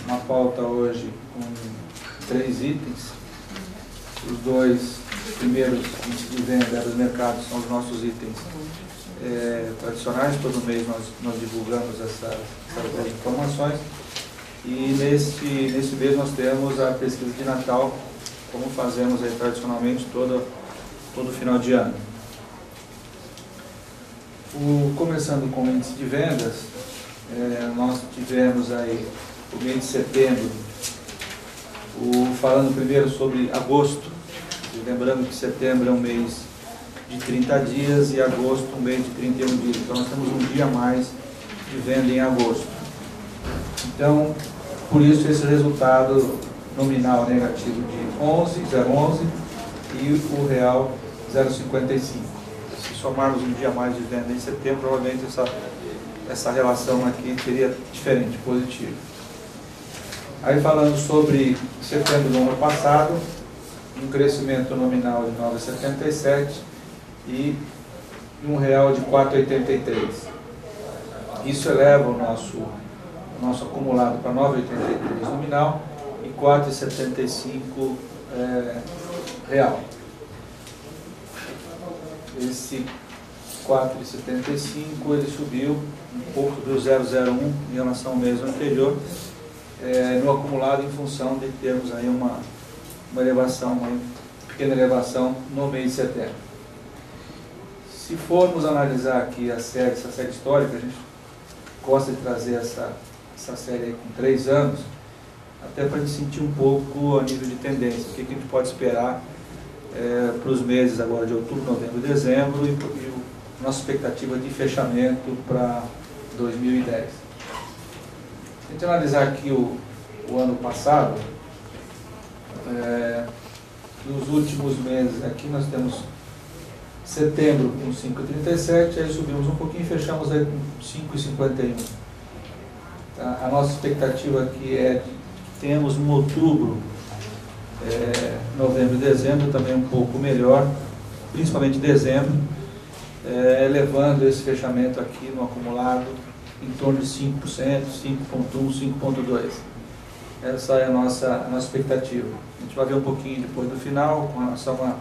uma pauta hoje com 3 itens. Os 2 primeiros índices de venda dos mercados são os nossos itens tradicionais. Todo mês nós divulgamos essas informações. E nesse mês nós temos a pesquisa de Natal, como fazemos aí tradicionalmente todo final de ano. Começando com o índice de vendas, nós tivemos aí o mês de setembro, falando primeiro sobre agosto, lembrando que setembro é um mês de 30 dias e agosto um mês de 31 dias, então nós temos um dia a mais de venda em agosto. Então, por isso esse resultado nominal negativo de 0,11 e o real 0,55. Se somarmos um dia a mais de venda em setembro, provavelmente essa relação aqui seria diferente, positiva. Aí falando sobre setembro do ano passado, um crescimento nominal de 9,77 e um real de 4,83. Isso eleva o nosso acumulado para 9,83 nominal e 4,75 real. Esse 4,75 ele subiu um pouco do 0,01 em relação ao mês anterior, no acumulado, em função de termos aí uma pequena elevação no mês de setembro. Se formos analisar aqui essa série histórica, a gente gosta de trazer essa série aí com 3 anos, até para a gente sentir um pouco a nível de tendência, o que a gente pode esperar para os meses agora de outubro, novembro e dezembro, e nossa expectativa de fechamento para 2010. Se a gente analisar aqui o ano passado, nos últimos meses aqui nós temos setembro com 5,37, aí subimos um pouquinho e fechamos aí com 5,51. A nossa expectativa aqui é de que temos um outubro, novembro e dezembro também um pouco melhor, principalmente dezembro, levando esse fechamento aqui no acumulado em torno de 5%, 5,1%, 5,2%. Essa é a nossa expectativa. A gente vai ver um pouquinho depois do final, com relação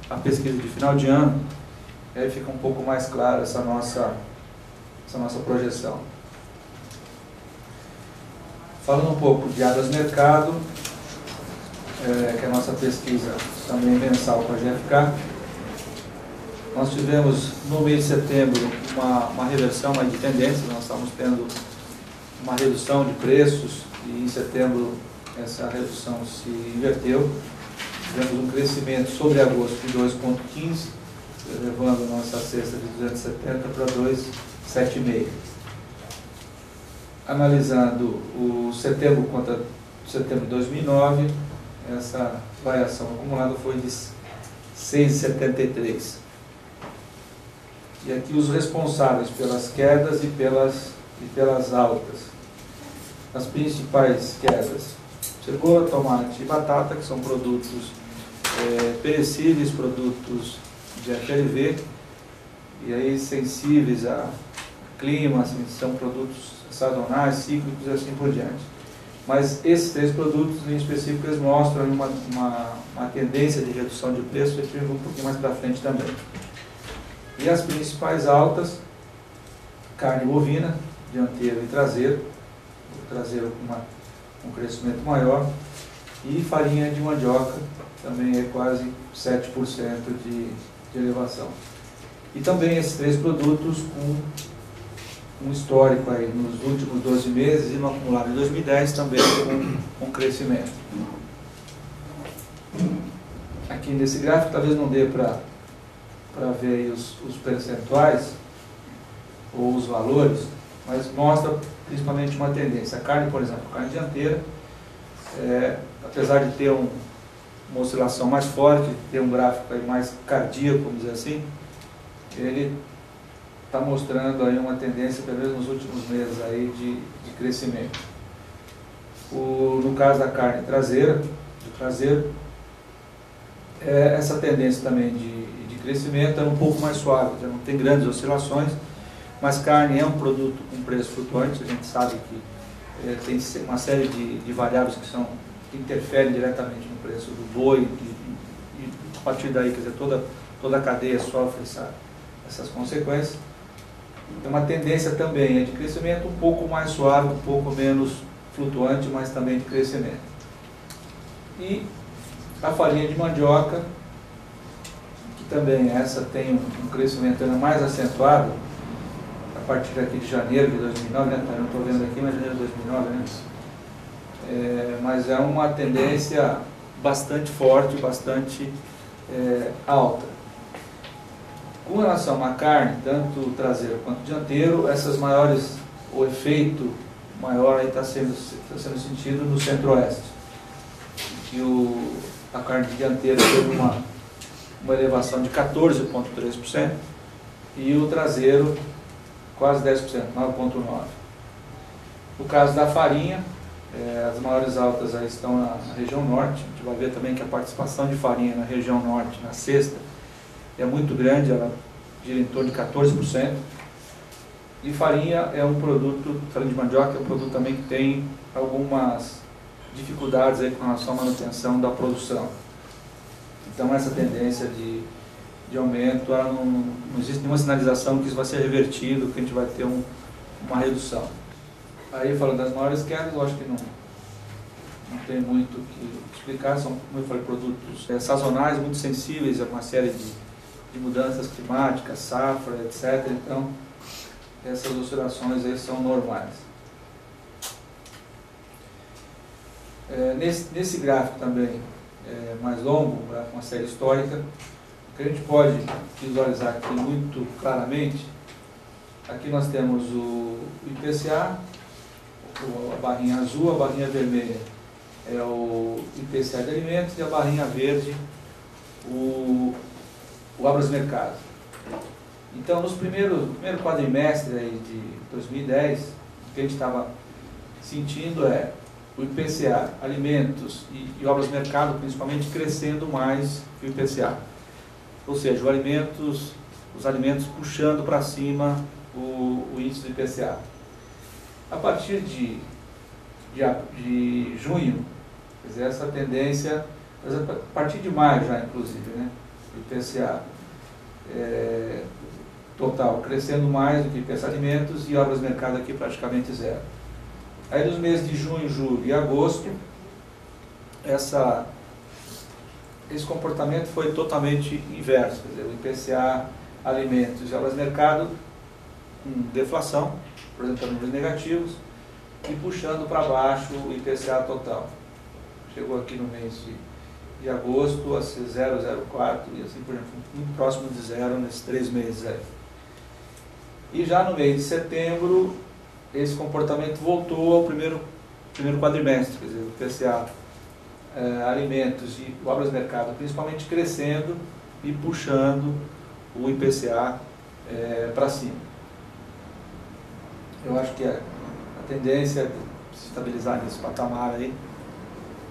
à pesquisa de final de ano, aí fica um pouco mais clara essa nossa projeção. Falando um pouco de áreas de mercado, que é a nossa pesquisa também mensal com a GfK, nós tivemos no mês de setembro uma reversão de tendência. Nós estamos tendo uma redução de preços e em setembro essa redução se inverteu. Tivemos um crescimento sobre agosto de 2,15, levando a nossa cesta de 270 para 2,75. Analisando o setembro contra setembro de 2009, essa variação acumulada foi de 6,73. E aqui os responsáveis pelas quedas e pelas altas. As principais quedas: cebola, tomate e batata, que são produtos perecíveis, produtos de FLV, e aí sensíveis a clima, assim, são produtos sazonais, cíclicos e assim por diante. Mas esses 3 produtos em específico eles mostram uma tendência de redução de preço, que a gente vai ver um pouquinho mais para frente também. E as principais altas: carne bovina, dianteiro e traseiro, o traseiro com um crescimento maior, e farinha de mandioca, também é quase 7% de elevação. E também esses 3 produtos com um histórico aí nos últimos 12 meses e no acumulado de 2010 também com crescimento. Aqui nesse gráfico talvez não dê para ver aí os percentuais ou os valores, mas mostra principalmente uma tendência. A carne, por exemplo, a carne dianteira, apesar de ter uma oscilação mais forte, ter um gráfico aí mais cardíaco, vamos dizer assim, ele está mostrando aí uma tendência, pelo menos nos últimos meses, aí de crescimento. No caso da carne traseira, essa tendência também de crescimento é um pouco mais suave, já não tem grandes oscilações, mas carne é um produto com preço flutuante. A gente sabe que tem uma série de variáveis que interferem diretamente no preço do boi, e a partir daí, quer dizer, toda a cadeia sofre essas consequências. Tem uma tendência também de crescimento um pouco mais suave, um pouco menos flutuante, mas também de crescimento. E a farinha de mandioca, que também essa tem um crescimento ainda mais acentuado, a partir aqui de janeiro de 2009, né? Eu não estou vendo aqui, mas janeiro de 2009, né? Mas é uma tendência bastante forte, bastante alta. Com relação à carne, tanto traseiro quanto dianteiro, o efeito maior aí está sendo sentido no centro-oeste, que a carne dianteira teve uma elevação de 14,3% e o traseiro quase 10%, 9,9%. No caso da farinha, as maiores altas aí estão na região norte. A gente vai ver também que a participação de farinha na região norte, na cesta, é muito grande, ela gira em torno de 14%. E farinha farinha de mandioca é um produto também que tem algumas dificuldades aí com relação à manutenção da produção. Então essa tendência de aumento, não existe nenhuma sinalização que isso vai ser revertido, que a gente vai ter uma redução. Aí, falando das maiores quedas, eu acho que não tem muito o que explicar. São, como eu falei, produtos sazonais, muito sensíveis a uma série de mudanças climáticas, safra, etc. Então, essas oscilações aí são normais. Nesse gráfico também, mais longo, uma série histórica, o que a gente pode visualizar aqui muito claramente, aqui nós temos o IPCA, a barrinha azul, a barrinha vermelha é o IPCA de alimentos e a barrinha verde o Abras Mercado. Então, no primeiro quadrimestre aí de 2010, o que a gente estava sentindo o IPCA, alimentos e obras mercado, principalmente, crescendo mais que o IPCA. Ou seja, os alimentos puxando para cima o índice do IPCA. A partir de junho, quer dizer, essa tendência, a partir de maio já, inclusive, né, o IPCA total crescendo mais do que IPCA alimentos e obras mercado aqui praticamente zero. Aí nos meses de junho, julho e agosto, esse comportamento foi totalmente inverso, quer dizer, o IPCA, alimentos e obras mercado com deflação, apresentando números negativos e puxando para baixo o IPCA total. Chegou aqui no mês de agosto a ser 0,04 e assim por diante, muito próximo de zero nesses 3 meses aí. E já no mês de setembro, esse comportamento voltou ao primeiro quadrimestre, quer dizer, o IPCA, alimentos e obras mercado principalmente crescendo e puxando o IPCA para cima. Eu acho que a tendência é se estabilizar nesse patamar aí.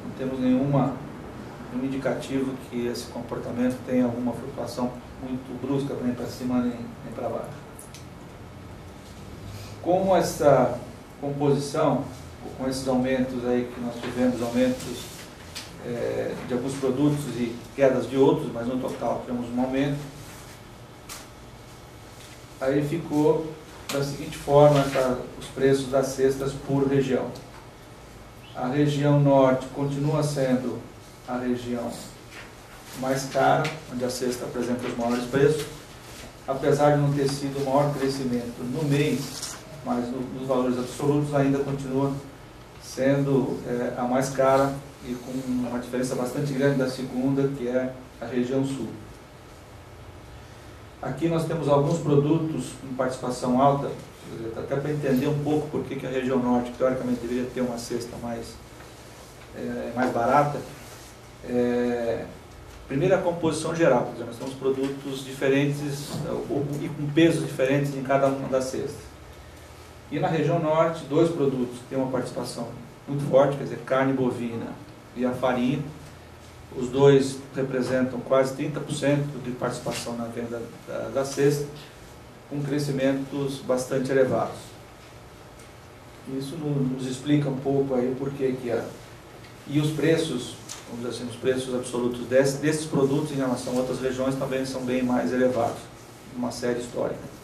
Não temos nenhum indicativo que esse comportamento tenha alguma flutuação muito brusca, nem para cima nem para baixo. Com essa composição, com esses aumentos aí que nós tivemos, aumentos de alguns produtos e quedas de outros, mas no total tivemos um aumento, aí ficou da seguinte forma os preços das cestas por região. A região norte continua sendo a região mais cara, onde a cesta apresenta os maiores preços, apesar de não ter sido o maior crescimento no mês, mas nos valores absolutos ainda continua sendo a mais cara e com uma diferença bastante grande da segunda, que é a região sul. Aqui nós temos alguns produtos com participação alta, até para entender um pouco por que a região norte, que teoricamente deveria ter uma cesta mais barata. Primeiro, a composição geral, quer dizer, nós temos produtos diferentes e com pesos diferentes em cada uma das cestas. E na região norte, 2 produtos que têm uma participação muito forte, quer dizer, carne bovina e a farinha. Os 2 representam quase 30% de participação na venda da cesta, com crescimentos bastante elevados. Isso nos explica um pouco aí o porquê que é. E os preços, vamos dizer assim, os preços absolutos desses produtos em relação a outras regiões também são bem mais elevados, numa série histórica.